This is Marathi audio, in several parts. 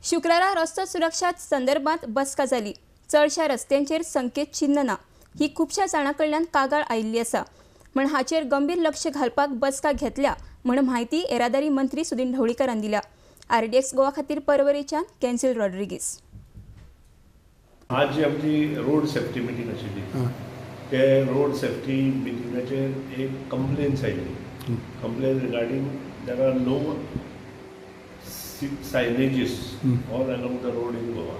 शुक्रारा रस्तो सुरक्षा संदर्भात बसका जाली। चडशा रस्त्यांचेर संकेत चिन्ह ना ही खुबशा जाणां कडल्यान कागाळ आयिल्ली आसा, म्हण हाचेर गंभीर लक्ष घालपाक बसका घेतल्या म्हण म्हायती येरादारी मंत्री सुदीन ढवळीकरान दिल्या। RDX गोवा खातीर परवरेच्यान कॅन्सिल रॉड्रिगीस। आज जी आमची रोड सेफ्टी मीटिंग आशिल्ली ते रोड सेफ्टी मिटिंगाचेर एक कंप्लेन्स आयिल्ली। Complaint regarding there are no signages all along the road in Goa.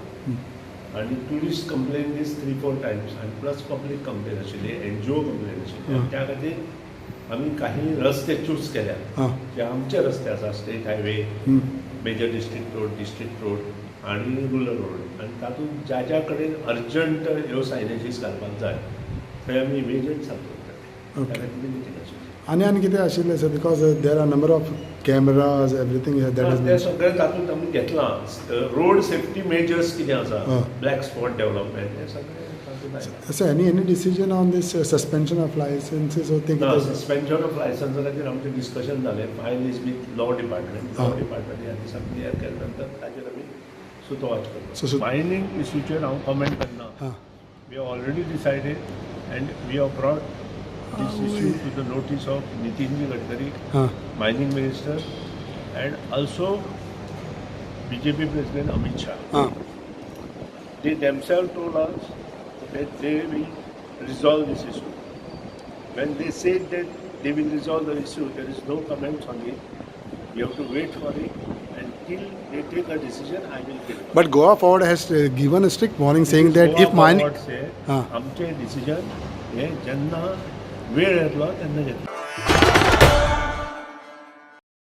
And tourist complain this 3-4 times and plus public complain आशिल्ली, NGO complain आशिल्ली। त्या खातीर आमी काही रस्ते चूज केल्या जे आमचे रस्ते आसा, state highway, major district road आणि रुरल रोड, आणि तातूंत ज्या ज्या कडेन अर्जंट ह्यो सायनेजीस घालपाक जाय थंय आमी इमिजिएट सांगता। त्या खातीर मिटींग आशिल्ली। आनी कितें आशिल्लें sir, because there are number of cameras everything ते सगळें तातूंत आमी घेतलां। रोड सेफ्टी मेजर्स कितें आसा, ब्लॅक स्पॉट डेव्हलपमेंट, हे सगळें तातूंत आयलां। Sir any decision on this suspension of licences or thing? Suspension of लायसन्साचेर आमचें डिस्कशन जालें। File is with law department ह्या दिसाक क्लियर केल्या नंतर ताचेर आमी सुतोवाच करता। मायनींग इश्यूचेर हांव कमेंट करना। We have already decided and we have brought this issue to the notice of Nitin Gadkari, mining minister, and also BJP President Amit Shah. They themselves told us that they will resolve this issue. When they said that they will resolve the issue, there is no comments on it. We have to wait for it, and till they take a decision, I will get it. But Goa Forward has given a strict warning saying that if mining... आमचे डिसिजन हे जेन्ना वेळ येतलो तेन्ना घेतलो।